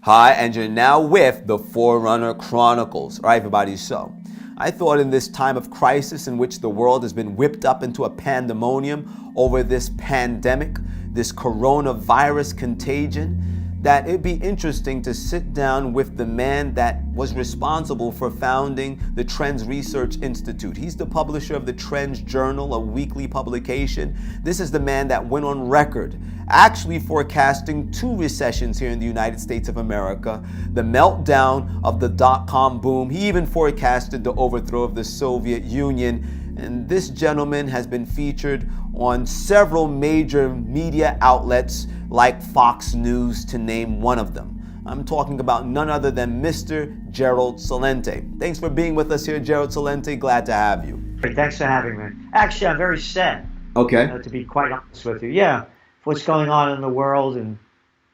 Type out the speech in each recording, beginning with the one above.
Hi, and you're now with the Forerunner Chronicles. All right, everybody, so I thought in this time of crisis in which the world has been whipped up into a pandemonium over this pandemic, this coronavirus contagion, that it'd be interesting to sit down with the man that was responsible for founding the Trends Research Institute. He's the publisher of the Trends Journal, a weekly publication. This is the man that went on record actually forecasting two recessions here in the United States of America, the meltdown of the dot-com boom. He even forecasted the overthrow of the Soviet Union. And this gentleman has been featured on several major media outlets like Fox News, to name one of them. I'm talking about none other than Mr. Gerald Celente. Thanks for being with us here, Gerald Celente. Glad to have you. Thanks for having me. Actually, I'm very sad. Okay. To be quite honest with you. Yeah, what's going on in the world and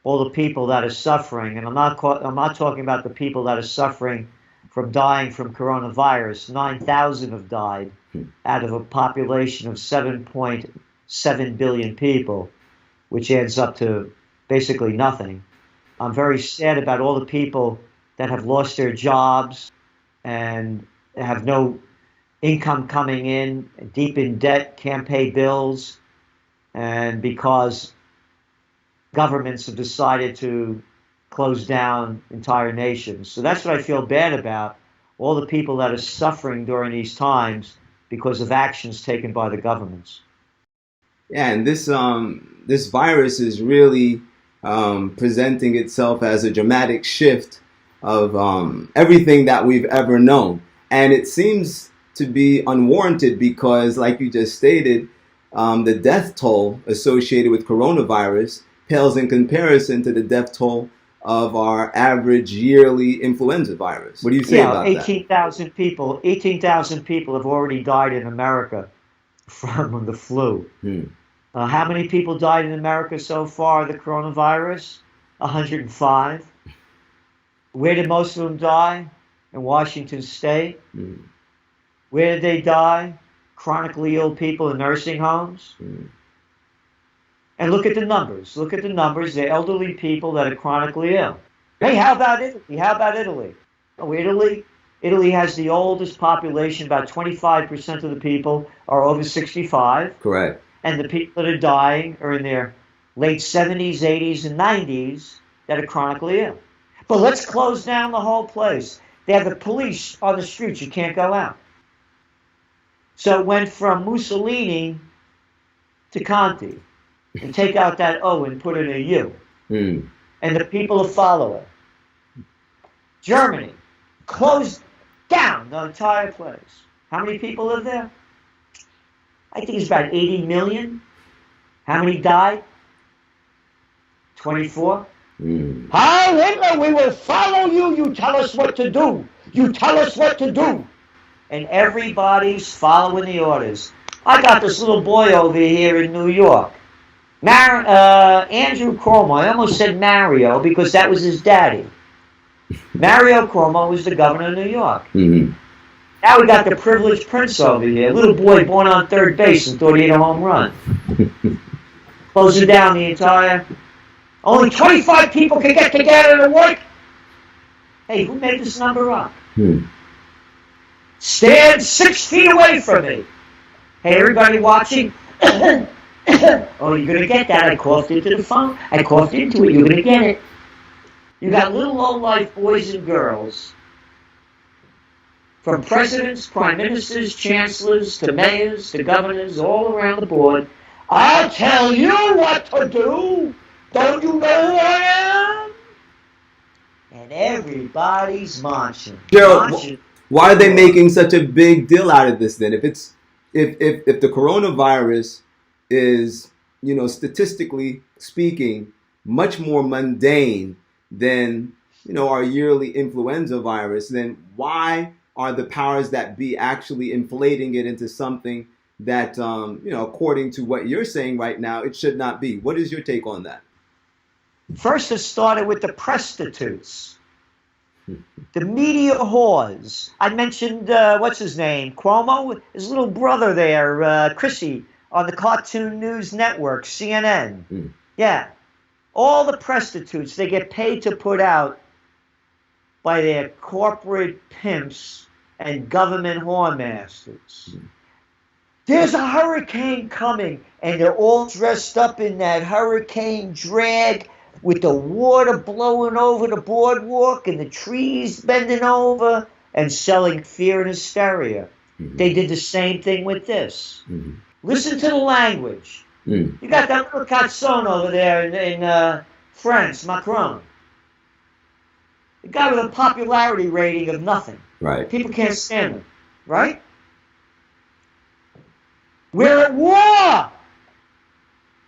all the people that are suffering. And I'm not talking about the people that are suffering from dying from coronavirus. 9,000 have died out of a population of 7.7 billion people, which adds up to basically nothing. I'm very sad about all the people that have lost their jobs and have no income coming in, deep in debt, can't pay bills, and because governments have decided to close down entire nations. So that's what I feel bad about, all the people that are suffering during these times because of actions taken by the governments. Yeah, and this virus is really presenting itself as a dramatic shift of everything that we've ever known. And it seems to be unwarranted because, like you just stated, the death toll associated with coronavirus pales in comparison to the death toll of our average yearly influenza virus. What do you say about 18,000 people. 18,000 people have already died in America from the flu. How many people died in America so far of the coronavirus? 105. Where did most of them die? In Washington State. Where did they die? Chronically ill people in nursing homes. And look at the numbers. Look at the numbers. They're elderly people that are chronically ill. Hey, how about Italy? How about Italy? Oh, Italy? Italy has the oldest population. About 25% of the people are over 65. Correct. And the people that are dying are in their late 70s, 80s, and 90s that are chronically ill. But let's close down the whole place. They have the police on the streets. You can't go out. So it went from Mussolini to Conte. And take out that O and put in a U. And the people will follow it. Germany closed down the entire place. How many people live there? I think it's about 80 million. How many died? 24. Heil Hitler, we will follow you. You tell us what to do. You tell us what to do. And everybody's following the orders. I got this little boy over here in New York. Andrew Cuomo. I almost said Mario because that was his daddy. Mario Cuomo was the governor of New York. Now we got the privileged prince over here, a little boy born on third base and thought he hit a home run. Closing down the entire... Only 25 people can get together to work. Hey, who made this number up? Stand 6 feet away from me. Hey, everybody watching? Oh, you're going to get that. I coughed into the phone. I coughed into it. You're going to get it. You got little low-life boys and girls, from presidents, prime ministers, chancellors, to mayors, to governors, all around the board. I'll tell you what to do. Don't you know who I am? And everybody's marching. Gerald, why are they making such a big deal out of this then? If the coronavirus is, statistically speaking, much more mundane than, our yearly influenza virus, then why are the powers that be actually inflating it into something that, according to what you're saying right now, it should not be? What is your take on that? First, it started with the prostitutes, the media whores. I mentioned, what's his name? Cuomo, his little brother there, Chrissy, on the Cartoon News Network, CNN. Yeah. All the prostitutes, they get paid to put out by their corporate pimps and government whoremasters. There's a hurricane coming, and they're all dressed up in that hurricane drag with the water blowing over the boardwalk and the trees bending over and selling fear and hysteria. They did the same thing with this. Listen to the language. You got that little Cazzone over there in France, Macron. The guy with a popularity rating of nothing. Right. People can't stand him. Right? We're at war.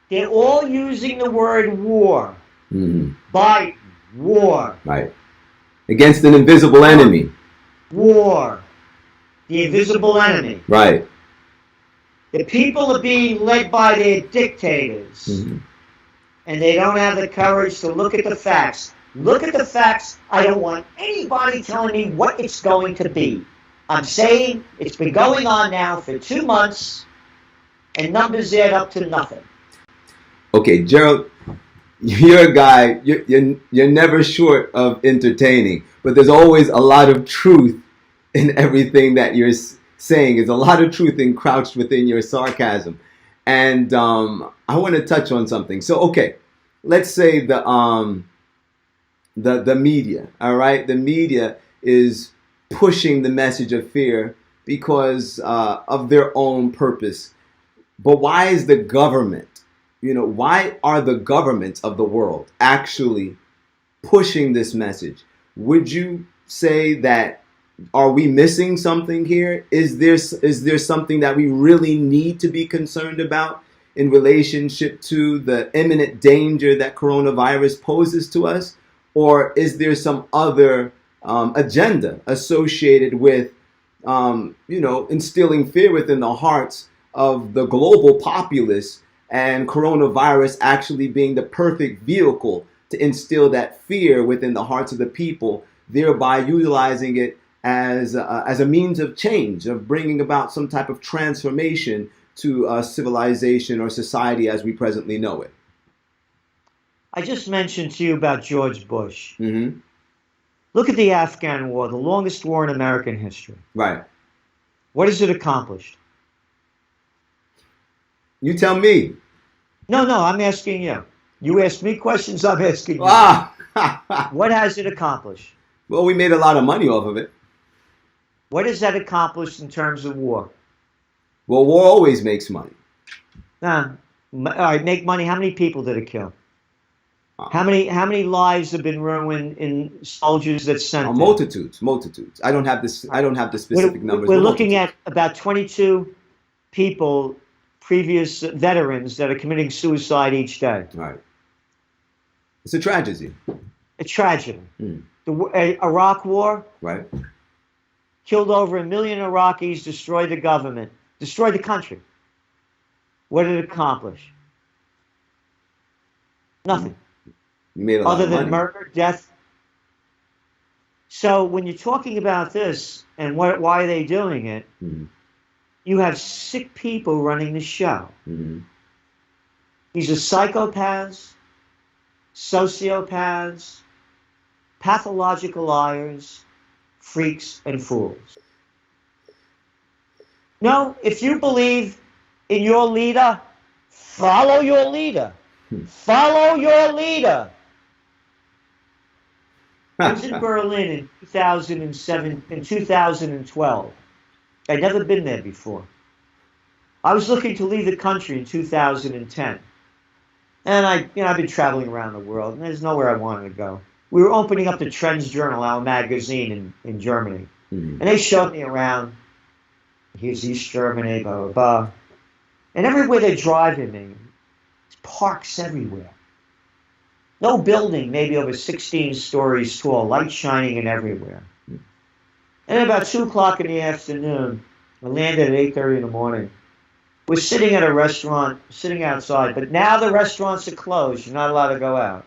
They're all using the word war. Biden, war. Right. Against an invisible enemy. War. The invisible enemy. Right. The people are being led by their dictators. And they don't have the courage to look at the facts. Look at the facts. I don't want anybody telling me what it's going to be. I'm saying it's been going on now for 2 months, and numbers add up to nothing. Okay, Gerald, you're a guy, you're never short of entertaining, but there's always a lot of truth in everything that you're saying. There's a lot of truth encrouched within your sarcasm. And I want to touch on something. So, okay, let's say the media, all right? The media is pushing the message of fear because of their own purpose. But why is the government, why are the governments of the world actually pushing this message? Would you say that, are we missing something here? Is there something that we really need to be concerned about in relationship to the imminent danger that coronavirus poses to us? Or is there some other agenda associated with, instilling fear within the hearts of the global populace, and coronavirus actually being the perfect vehicle to instill that fear within the hearts of the people, thereby utilizing it as a means of change, of bringing about some type of transformation to civilization or society as we presently know it? I just mentioned to you about George Bush. Look at the Afghan war, the longest war in American history. Right. What has it accomplished? You tell me. No, I'm asking you. You ask me questions, I'm asking you. What has it accomplished? Well, we made a lot of money off of it. What has that accomplished in terms of war? Well, war always makes money. All right, make money. How many people did it kill? How many lives have been ruined in soldiers that sent it? Multitudes. I don't have this. I don't have the specific numbers. We're looking at about 22 people, previous veterans, that are committing suicide each day. Right. It's a tragedy. A tragedy. The Iraq War. Right. Killed over 1 million Iraqis, destroyed the government, destroyed the country. What did it accomplish? Nothing. You made a lot other of than money. Murder, death. So when you're talking about this and why are they doing it, you have sick people running the show. These are psychopaths, sociopaths, pathological liars, freaks, and fools. No, if you believe in your leader, follow your leader. Follow your leader. I was in Berlin in 2012. I'd never been there before. I was looking to leave the country in 2010. And I've been traveling around the world, and there's nowhere I wanted to go. We were opening up the Trends Journal, our magazine in Germany. And they showed me around. Here's East Germany, blah, blah, blah. And everywhere they're driving me, there's parks everywhere. No building, maybe over 16 stories tall, light shining and everywhere. And about 2 o'clock in the afternoon, I landed at 8:30 in the morning. We're sitting at a restaurant, sitting outside, but now the restaurants are closed. You're not allowed to go out.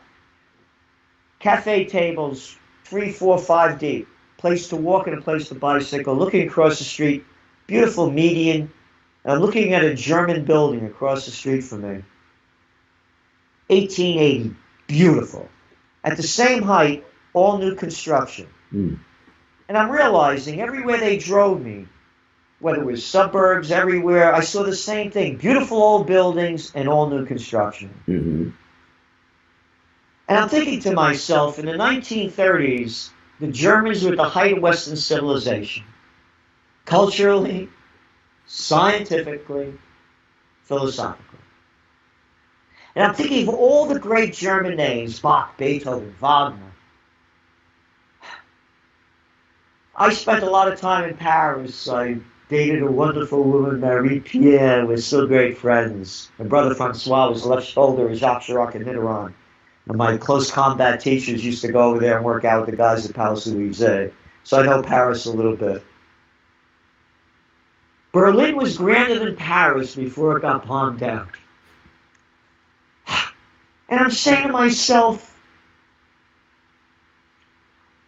Cafe tables, 3, 4, 5 deep. Place to walk and a place to bicycle. Looking across the street, beautiful median. I'm looking at a German building across the street from me. 1880, beautiful. At the same height, all new construction. Mm. And I'm realizing everywhere they drove me, whether it was suburbs, everywhere, I saw the same thing. Beautiful old buildings and all new construction. Mm-hmm. And I'm thinking to myself, in the 1930s, the Germans were at the height of Western civilization. Culturally, scientifically, philosophically. And I'm thinking of all the great German names, Bach, Beethoven, Wagner. I spent a lot of time in Paris. I dated a wonderful woman, Marie-Pierre. We're still great friends. My brother Francois was left shoulder of Jacques Chirac and Mitterrand. And my close combat teachers used to go over there and work out with the guys at Palais Élysée. So I know Paris a little bit. Berlin was grander than Paris before it got bombed out. And I'm saying to myself,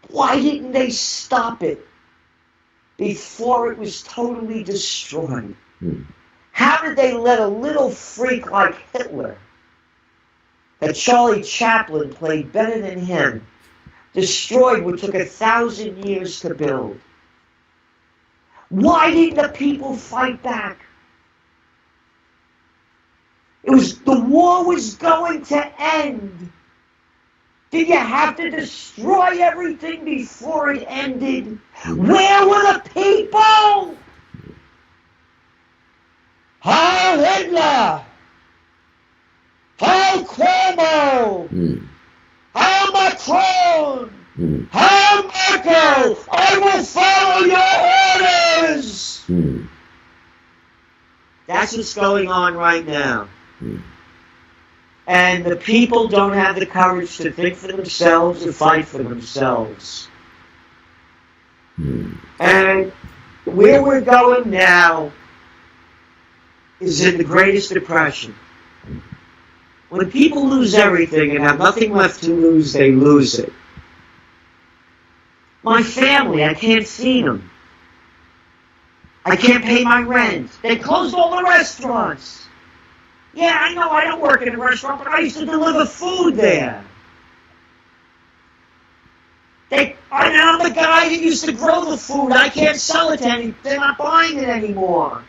why didn't they stop it before it was totally destroyed? How did they let a little freak like Hitler, that Charlie Chaplin played better than him, destroy what took 1,000 years to build? Why didn't the people fight back? The war was going to end. Did you have to destroy everything before it ended? Where were the people? Heil Hitler! Heil Cuomo! Heil Macron! Heil Merkel! I will follow your orders! That's what's going on right now. And the people don't have the courage to think for themselves or fight for themselves. And where we're going now is in the greatest depression. When people lose everything and have nothing left to lose, they lose it. My family, I can't feed them. I can't pay my rent. They closed all the restaurants. Yeah, I know I don't work in a restaurant, but I used to deliver food there. I'm the guy that used to grow the food. I can't sell it to anyone. They're not buying it anymore.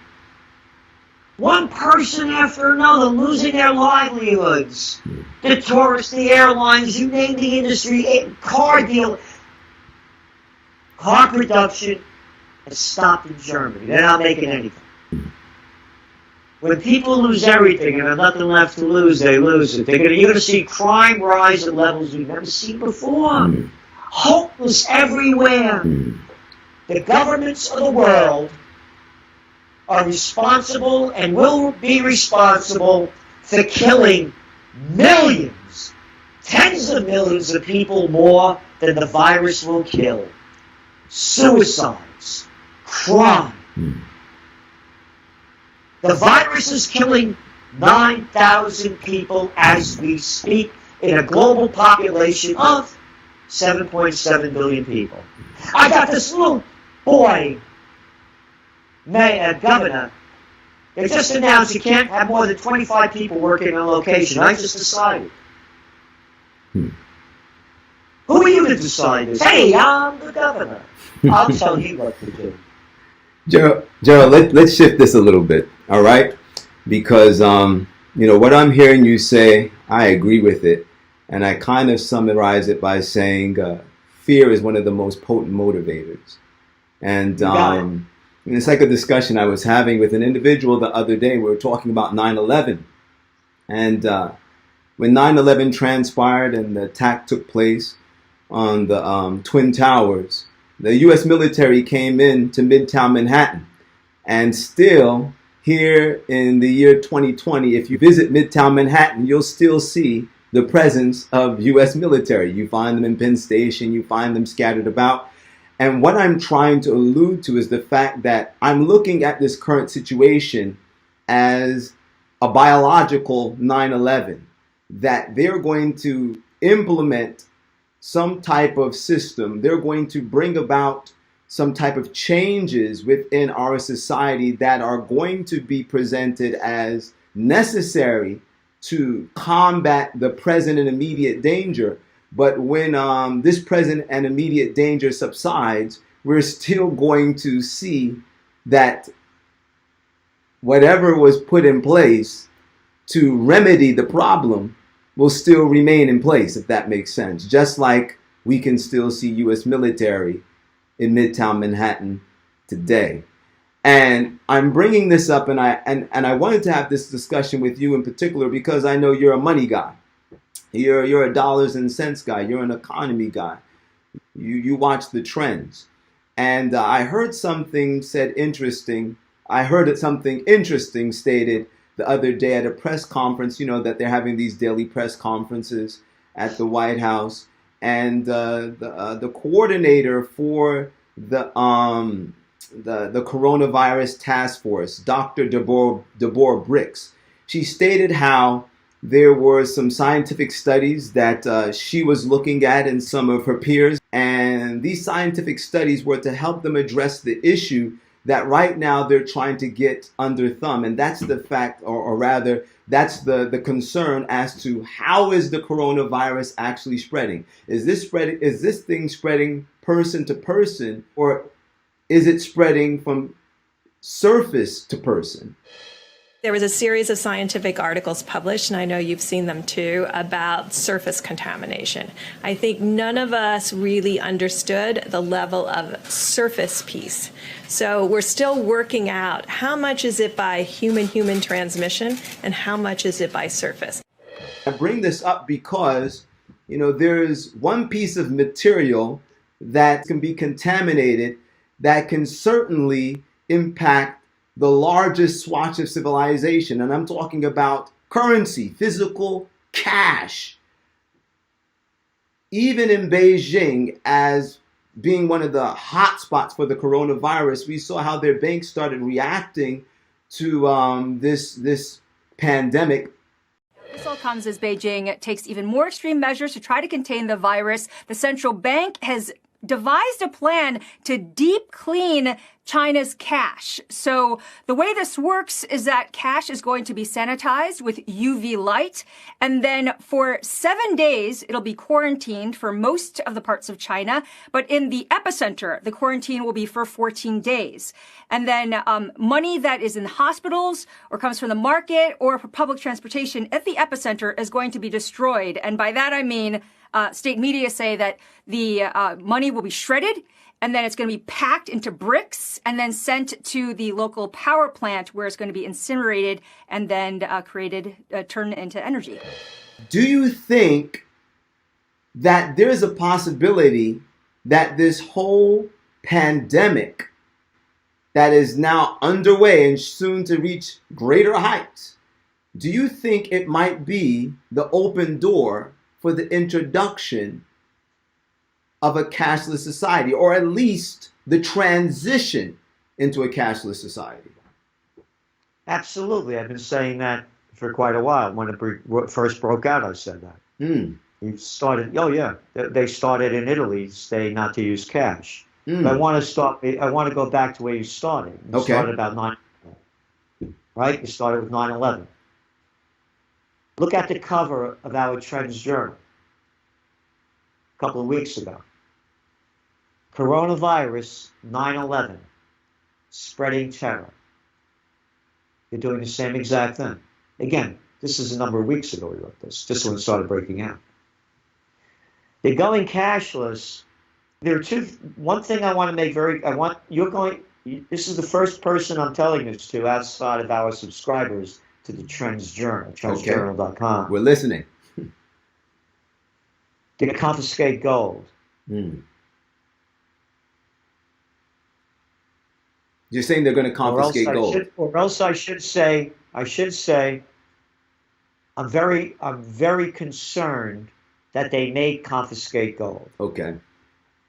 One person after another losing their livelihoods. The tourists, the airlines, you name the industry, car deal. Car production has stopped in Germany. They're not making anything. When people lose everything and have nothing left to lose, they lose it. You're going to see crime rise at levels we've never seen before. Hopeless everywhere. The governments of the world are responsible and will be responsible for killing millions, tens of millions of people more than the virus will kill. Suicides, crime. The virus is killing 9,000 people as we speak in a global population of 7.7 billion people. I got this little boy, governor. They just announced you can't have more than 25 people working in a location. I just decided. Who are you to decide this? Hey, I'm the governor. I'll tell you what to do. Gerald, let's shift this a little bit, all right? Because, what I'm hearing you say, I agree with it. And I kind of summarize it by saying fear is one of the most potent motivators. And it's like a discussion I was having with an individual the other day. We were talking about 9/11. And when 9/11 transpired and the attack took place on the Twin Towers, the U.S. military came in to Midtown Manhattan. And still, here in the year 2020, if you visit Midtown Manhattan, you'll still see the presence of U.S. military. You find them in Penn Station, you find them scattered about. And what I'm trying to allude to is the fact that I'm looking at this current situation as a biological 9/11, that they're going to implement some type of system. They're going to bring about some type of changes within our society that are going to be presented as necessary to combat the present and immediate danger. But when this present and immediate danger subsides, we're still going to see that whatever was put in place to remedy the problem will still remain in place, if that makes sense. Just like we can still see U.S. military in Midtown Manhattan today. And I'm bringing this up, and I wanted to have this discussion with you in particular because I know you're a money guy. You're a dollars and cents guy. You're an economy guy. You watch the trends. And I heard something said interesting. I heard something interesting stated the other day at a press conference, you know, that they're having these daily press conferences at the White House. And the coordinator for the coronavirus task force, Dr. Deborah Bricks, she stated how there were some scientific studies that she was looking at and some of her peers. And these scientific studies were to help them address the issue that right now they're trying to get under thumb. And that's the fact, or rather, that's the concern as to how is the coronavirus actually spreading? Is this thing spreading person to person, or is it spreading from surface to person? There was a series of scientific articles published, and I know you've seen them too, about surface contamination. I think none of us really understood the level of surface piece. So we're still working out how much is it by human-human transmission and how much is it by surface. I bring this up because, you know, there is one piece of material that can be contaminated that can certainly impact the largest swatch of civilization. And I'm talking about currency, physical cash. Even in Beijing, as being one of the hot spots for the coronavirus, we saw how their banks started reacting to this pandemic. This all comes as Beijing takes even more extreme measures to try to contain the virus. The central bank has devised a plan to deep clean China's cash. So the way this works is that cash is going to be sanitized with UV light. And then for 7 days, it'll be quarantined for most of the parts of China. But in the epicenter, the quarantine will be for 14 days. And then money that is in hospitals or comes from the market or for public transportation at the epicenter is going to be destroyed. And by that, I mean, state media say that the money will be shredded and then it's going to be packed into bricks and then sent to the local power plant where it's going to be incinerated and then turned into energy. Do you think that there's a possibility that this whole pandemic that is now underway and soon to reach greater heights, do you think it might be the open door for the introduction of a cashless society, or at least the transition into a cashless society? Absolutely. I've been saying that for quite a while. When it first broke out, I said that. It started, they started in Italy, saying not to use cash. But I want to go back to where you started. You started about 9/11, right? You started with 9/11. Look at the cover of our Trends Journal a couple of weeks ago. Coronavirus, 9/11, spreading terror. They're doing the same exact thing. Again, this is a number of weeks ago we wrote this. This one started breaking out. They're going cashless. There are one thing I want to make this is the first person I'm telling this to outside of our subscribers to the Trends Journal, trendsjournal.com. We're listening. They're going to confiscate gold. You're saying they're going to confiscate gold. Or else I should say, I'm very concerned that they may confiscate gold. Okay.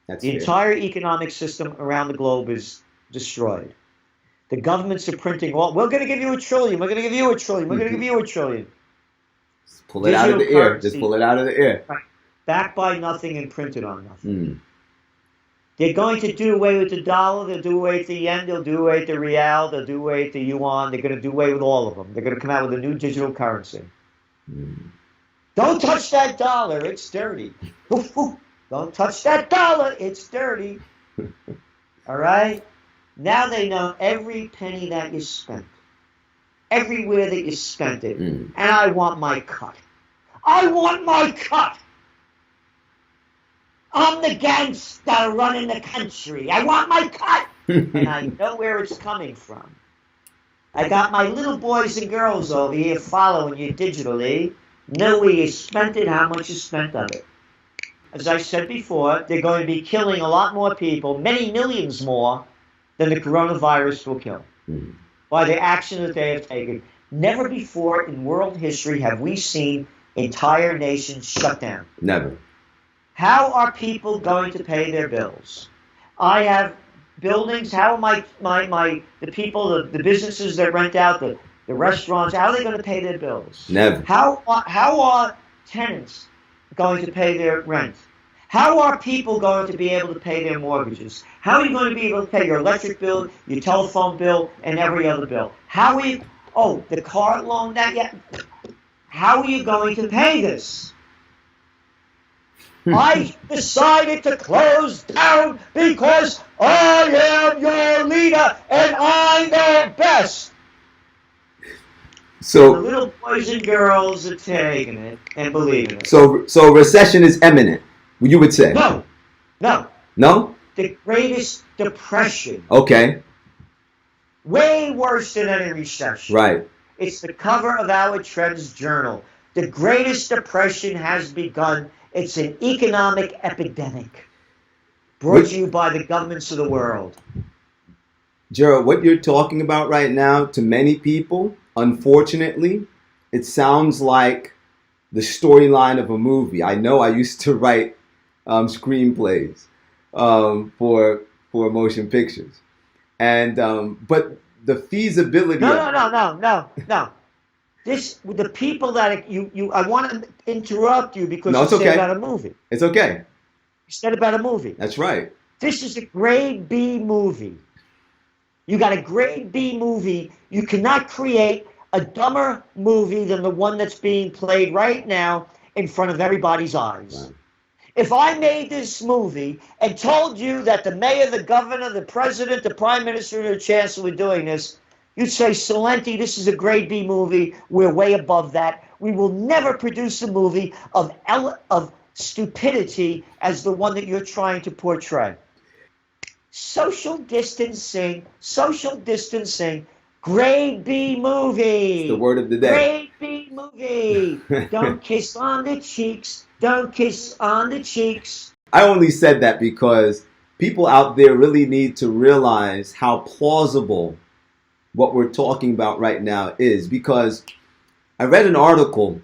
That's the fair. Entire economic system around the globe is destroyed. The governments are printing we're going to give you $1 trillion. We're going to give you $1 trillion. We're going to give you $1 trillion. Just pull it out of the air. Just pull it out of the air. Right. Backed by nothing and printed on nothing. They're going to do away with the dollar. They'll do away with the yen. They'll do away with the real. They'll do away with the yuan. They're going to do away with all of them. They're going to come out with a new digital currency. Don't touch that dollar, it's dirty. Oof, oof. Don't touch that dollar, it's dirty. All right? Now they know every penny that you spent, everywhere that you spent it. And I want my cut. I want my cut. I'm the gangster running the country. I want my cut. And I know where it's coming from. I got my little boys and girls over here following you digitally. Know where you spent it, how much you spent of it. As I said before, they're going to be killing a lot more people, many millions more, than the coronavirus will kill, by the action that they have taken. Never before in world history have we seen entire nations shut down. Never. How are people going to pay their bills? I have buildings. How am the people, the businesses that rent out, the restaurants, how are they going to pay their bills? Never. How are tenants going to pay their rent? How are people going to be able to pay their mortgages? How are you going to be able to pay your electric bill, your telephone bill, and every other bill? How are you, the car loan, how are you going to pay this? I decided to close down because I am your leader and I know best. So the little boys and girls are taking it and believing it. So recession is imminent, you would say? No. No? The Greatest Depression. Okay. Way worse than any recession. Right. It's the cover of our Trends Journal. The Greatest Depression has begun. It's an economic epidemic brought to you by the governments of the world. Gerald, what you're talking about right now, to many people, unfortunately, it sounds like the storyline of a movie. I know I used to write screenplays for motion pictures, and but the feasibility. No. The people that I want to interrupt you because it's you said okay. about a movie. It's okay. You said about a movie. That's right. This is a grade B movie. You got a grade B movie. You cannot create a dumber movie than the one that's being played right now in front of everybody's eyes. Wow. If I made this movie and told you that the mayor, the governor, the president, the prime minister, and the chancellor were doing this, you'd say, Celente, this is a grade B movie. We're way above that. We will never produce a movie of stupidity as the one that you're trying to portray. Social distancing, grade B movie. It's the word of the day. Grade B movie. Don't kiss on the cheeks. Don't kiss on the cheeks. I only said that because people out there really need to realize how plausible what we're talking about right now is, because I read an article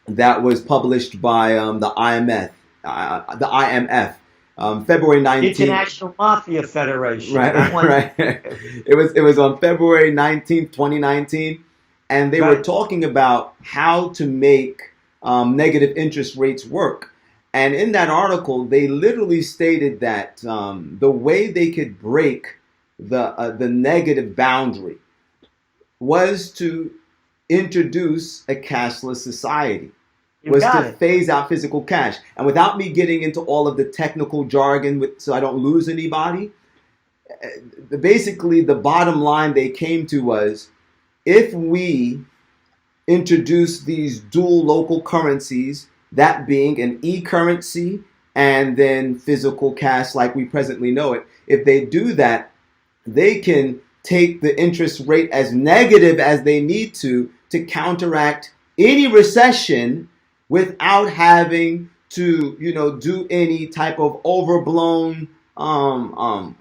that was published by the IMF, February 19th. International Mafia Federation. Right. It was on February 19th, 2019, and they were talking about how to make negative interest rates work. And in that article, they literally stated that the way they could break the negative boundary was to introduce a cashless society, was to phase out physical cash. And without me getting into all of the technical jargon so I don't lose anybody, basically the bottom line they came to was, if we introduce these dual local currencies, that being an e-currency and then physical cash like we presently know it, if they do that, they can take the interest rate as negative as they need to counteract any recession without having to, do any type of overblown,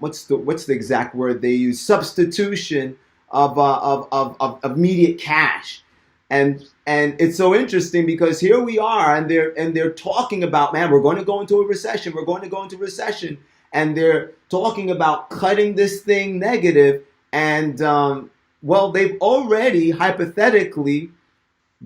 what's the exact word they use? Substitution of immediate cash. And it's so interesting because here we are, and they're talking about, man, we're going to go into a recession. We're going to go into recession, and they're talking about cutting this thing negative. And they've already hypothetically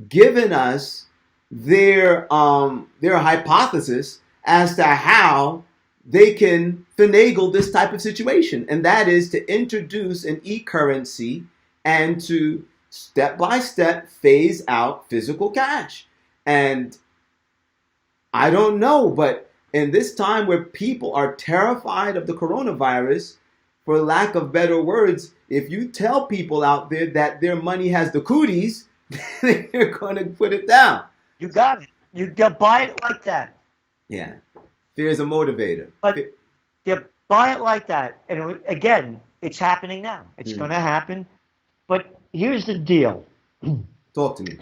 given us their hypothesis as to how they can finagle this type of situation, and that is to introduce an e-currency and to step by step phase out physical cash. And I don't know, but in this time where people are terrified of the coronavirus, for lack of better words, if you tell people out there that their money has the cooties, they're going to put it down. You got it. You buy it like that. Yeah. Fear is a motivator. But you buy it like that. And again, it's happening now. It's going to happen. But here's the deal. Talk to me.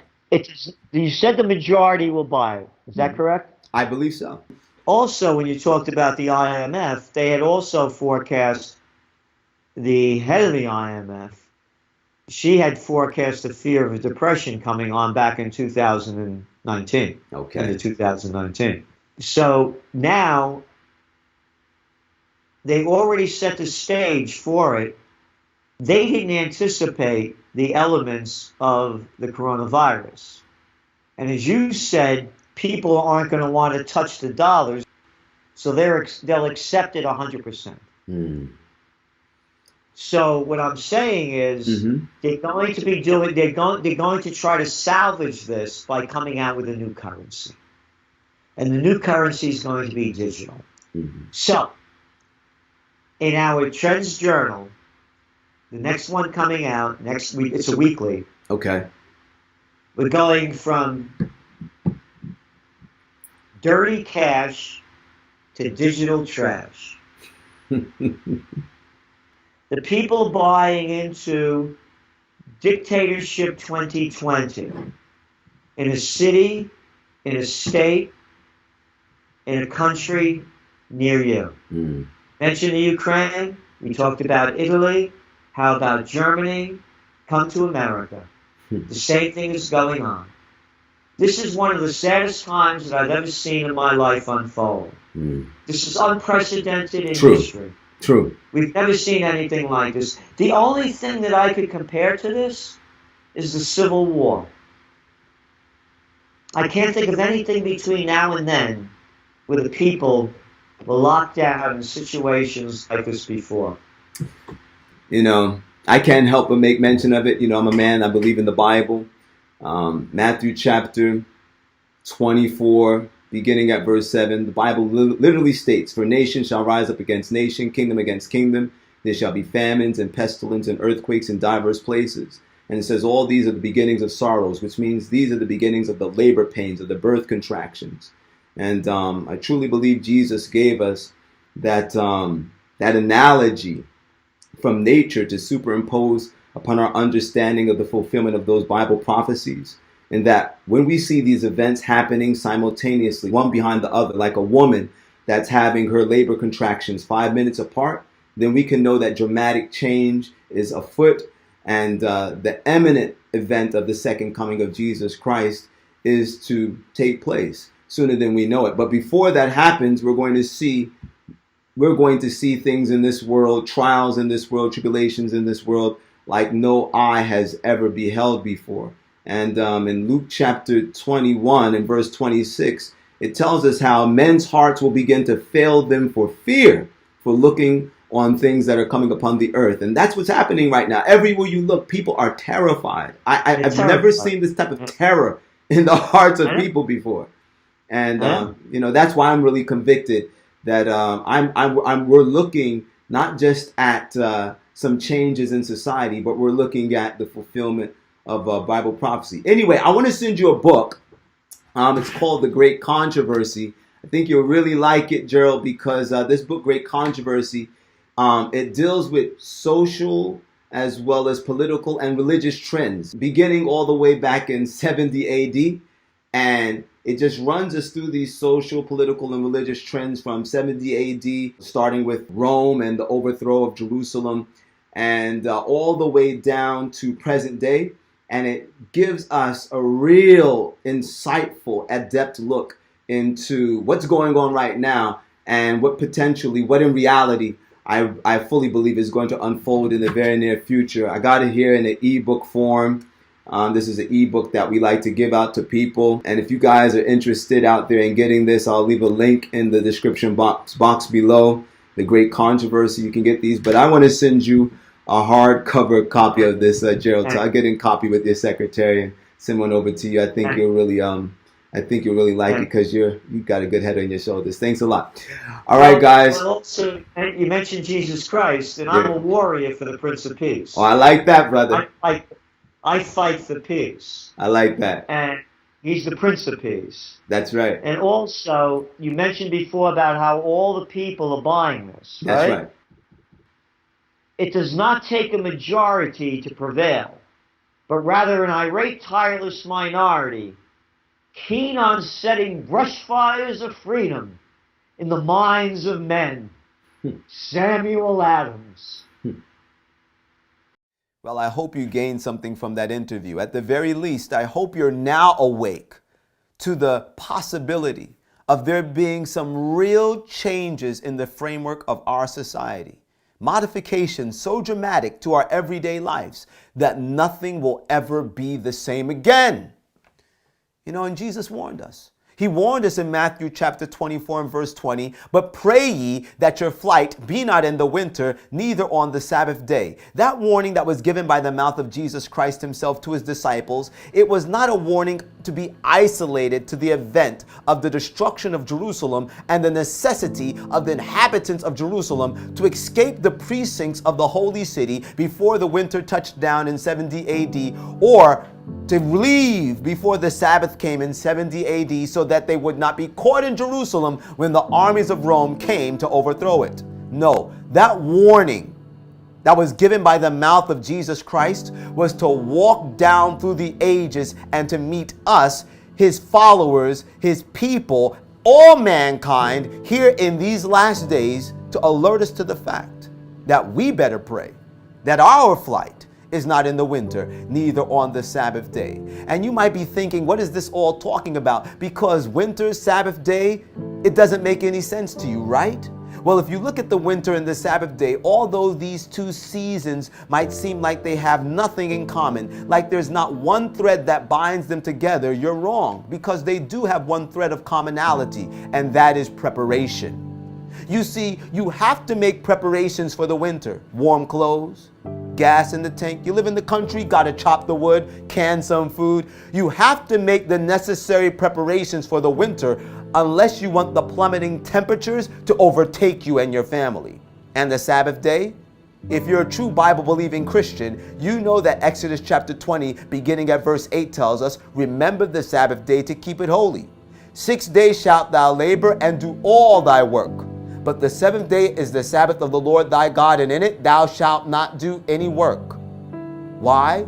You said the majority will buy it. Is that correct? I believe so. Also, when you talked about the IMF, they had also forecast, the head of the IMF, she had forecast the fear of a depression coming on back in 2019. Okay. Into 2019. So now they already set the stage for it. They didn't anticipate the elements of the coronavirus. And as you said, people aren't going to want to touch the dollars, so they'll accept it 100%. So what I'm saying is they're going to be doing, they're going to try to salvage this by coming out with a new currency. And the new currency is going to be digital. So in our Trends Journal, the next one coming out next week, it's a weekly. Okay. We're going from dirty cash to digital trash. The people buying into Dictatorship 2020 in a city, in a state, in a country near you. Mention the Ukraine. We talked about Italy. How about Germany? Come to America. The same thing is going on. This is one of the saddest times that I've ever seen in my life unfold. This is unprecedented in history. True. We've never seen anything like this. The only thing that I could compare to this is the Civil War. I can't think of anything between now and then where the people were locked down in situations like this before. You know, I can't help but make mention of it. You know, I'm a man, I believe in the Bible. Matthew chapter 24, beginning at verse 7, the Bible literally states, "For nation shall rise up against nation, kingdom against kingdom. There shall be famines and pestilence and earthquakes in diverse places." And it says, all these are the beginnings of sorrows, which means these are the beginnings of the labor pains, of the birth contractions. And I truly believe Jesus gave us that analogy from nature to superimpose upon our understanding of the fulfillment of those Bible prophecies. And that when we see these events happening simultaneously, one behind the other, like a woman that's having her labor contractions 5 minutes apart, then we can know that dramatic change is afoot, and the imminent event of the second coming of Jesus Christ is to take place sooner than we know it. But before that happens, we're going to see things in this world, trials in this world, tribulations in this world, like no eye has ever beheld before. And in Luke chapter 21 and verse 26, it tells us how men's hearts will begin to fail them for fear, for looking on things that are coming upon the earth. And that's what's happening right now. Everywhere you look, people are terrified. I've never seen this type of terror in the hearts of people before. And, you know, that's why I'm really convicted that we're looking not just at some changes in society, but we're looking at the fulfillment of Bible prophecy. Anyway, I want to send you a book. It's called The Great Controversy. I think you'll really like it, Gerald, because this book, Great Controversy, it deals with social as well as political and religious trends, beginning all the way back in 70 AD. And it just runs us through these social, political, and religious trends from 70 AD, starting with Rome and the overthrow of Jerusalem, and all the way down to present day. And it gives us a real insightful, adept look into what's going on right now and what in reality, I fully believe is going to unfold in the very near future. I got it here in an ebook form. This is an ebook that we like to give out to people. And if you guys are interested out there in getting this, I'll leave a link in the description box below. The Great Controversy, you can get these. But I want to send you a hardcover copy of this, Gerald. So I'll get in copy with your secretary and send one over to you. I think you'll really I think you'll really like it because you've got a good head on your shoulders. Thanks a lot. All right, guys. Well, also, you mentioned Jesus Christ, and Yeah. I'm a warrior for the Prince of Peace. Oh, I like that, brother. I fight for peace. I like that. And he's the Prince of Peace. That's right. And also, you mentioned before about how all the people are buying this, right? That's right. It does not take a majority to prevail, but rather an irate, tireless minority, keen on setting brush fires of freedom in the minds of men. Samuel Adams. Well, I hope you gained something from that interview. At the very least, I hope you're now awake to the possibility of there being some real changes in the framework of our society. Modifications so dramatic to our everyday lives that nothing will ever be the same again. You know, and Jesus warned us. He warned us in Matthew chapter 24 and verse 20, but pray ye that your flight be not in the winter, neither on the Sabbath day. That warning that was given by the mouth of Jesus Christ himself to his disciples, it was not a warning to be isolated to the event of the destruction of Jerusalem and the necessity of the inhabitants of Jerusalem to escape the precincts of the holy city before the winter touched down in 70 AD, or to leave before the Sabbath came in 70 AD so that they would not be caught in Jerusalem when the armies of Rome came to overthrow it. No, that warning that was given by the mouth of Jesus Christ was to walk down through the ages and to meet us, his followers, his people, all mankind here in these last days, to alert us to the fact that we better pray that our flight is not in the winter, neither on the Sabbath day. And you might be thinking, what is this all talking about? Because winter, Sabbath day, it doesn't make any sense to you, right? Well, if you look at the winter and the Sabbath day, although these two seasons might seem like they have nothing in common, like there's not one thread that binds them together, you're wrong, because they do have one thread of commonality, and that is preparation. You see, you have to make preparations for the winter. Warm clothes, gas in the tank. You live in the country, gotta chop the wood, can some food. You have to make the necessary preparations for the winter unless you want the plummeting temperatures to overtake you and your family. And the Sabbath day? If you're a true Bible-believing Christian, you know that Exodus chapter 20, beginning at verse 8, tells us, remember the Sabbath day to keep it holy. 6 days shalt thou labor and do all thy work. But the seventh day is the Sabbath of the Lord thy God, and in it thou shalt not do any work. Why?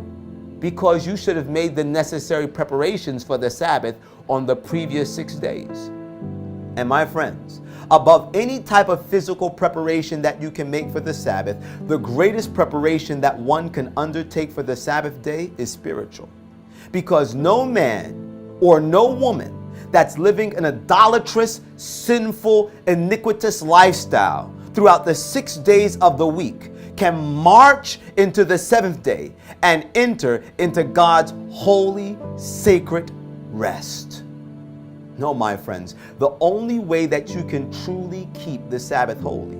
Because you should have made the necessary preparations for the Sabbath on the previous 6 days. And my friends, above any type of physical preparation that you can make for the Sabbath, the greatest preparation that one can undertake for the Sabbath day is spiritual. Because no man or no woman that's living an idolatrous, sinful, iniquitous lifestyle throughout the 6 days of the week can march into the seventh day and enter into God's holy, sacred rest. No, my friends, the only way that you can truly keep the Sabbath holy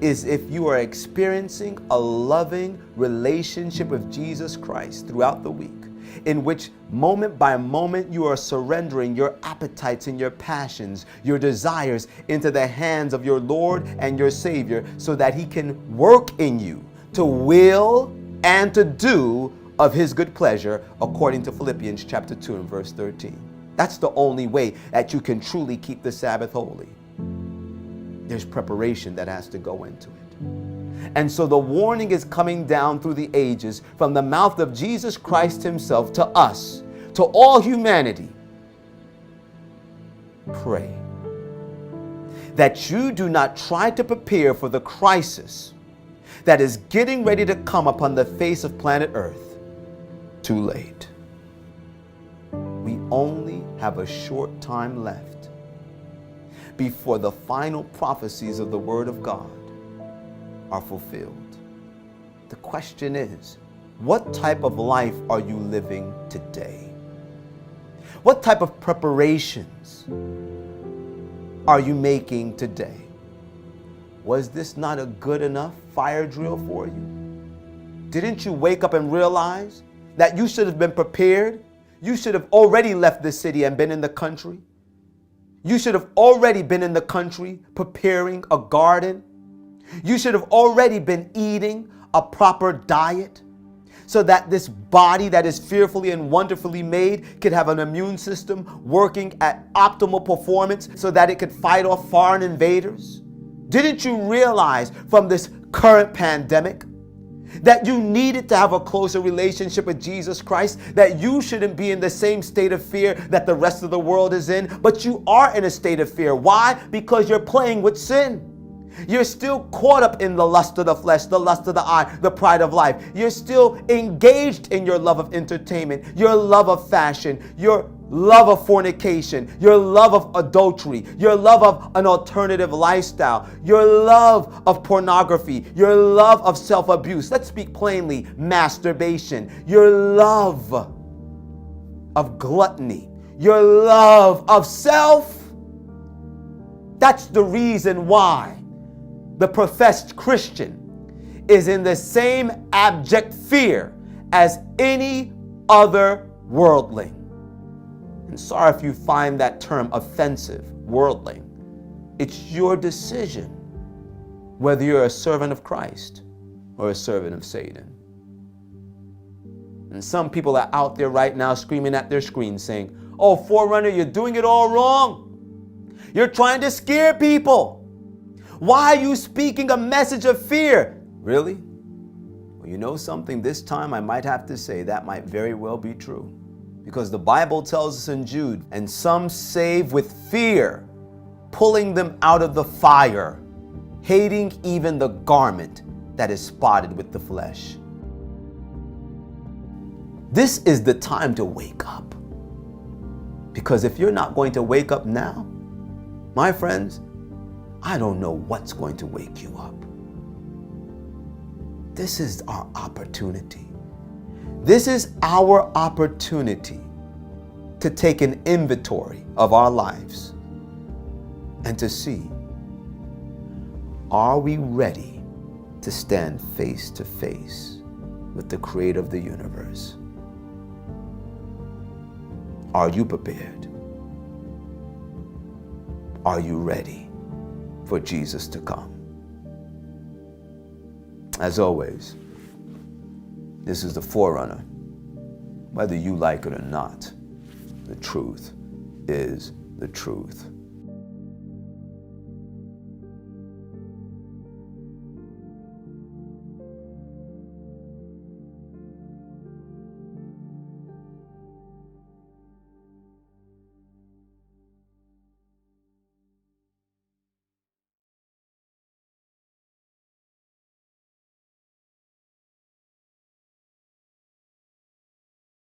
is if you are experiencing a loving relationship with Jesus Christ throughout the week, in which moment by moment you are surrendering your appetites and your passions, your desires into the hands of your Lord and your Savior so that He can work in you to will and to do of His good pleasure, according to Philippians chapter 2 and verse 13. That's the only way that you can truly keep the Sabbath holy. There's preparation that has to go into it. And so the warning is coming down through the ages from the mouth of Jesus Christ Himself to us, to all humanity. Pray that you do not try to prepare for the crisis that is getting ready to come upon the face of planet Earth too late. We only have a short time left before the final prophecies of the Word of God are fulfilled. The question is, what type of life are you living today? What type of preparations are you making today? Was this not a good enough fire drill for you? Didn't you wake up and realize that you should have been prepared? You should have already left the city and been in the country. You should have already been in the country preparing a garden. You should have already been eating a proper diet so that this body that is fearfully and wonderfully made could have an immune system working at optimal performance so that it could fight off foreign invaders. Didn't you realize from this current pandemic that you needed to have a closer relationship with Jesus Christ, that you shouldn't be in the same state of fear that the rest of the world is in, but you are in a state of fear? Why? Because you're playing with sin. You're still caught up in the lust of the flesh, the lust of the eye, the pride of life. You're still engaged in your love of entertainment, your love of fashion, your love of fornication, your love of adultery, your love of an alternative lifestyle, your love of pornography, your love of self-abuse. Let's speak plainly, masturbation, your love of gluttony, your love of self. That's the reason why the professed Christian is in the same abject fear as any other worldling. And sorry if you find that term offensive, worldling. It's your decision whether you're a servant of Christ or a servant of Satan. And some people are out there right now screaming at their screens saying, "Oh, Forerunner, you're doing it all wrong. You're trying to scare people. Why are you speaking a message of fear?" Really? Well, you know something? This time I might have to say that might very well be true. Because the Bible tells us in Jude, "And some save with fear, pulling them out of the fire, hating even the garment that is spotted with the flesh." This is the time to wake up. Because if you're not going to wake up now, my friends, I don't know what's going to wake you up. This is our opportunity. This is our opportunity to take an inventory of our lives and to see, are we ready to stand face to face with the Creator of the universe? Are you prepared? Are you ready for Jesus to come? As always, this is the Forerunner. Whether you like it or not, the truth is the truth.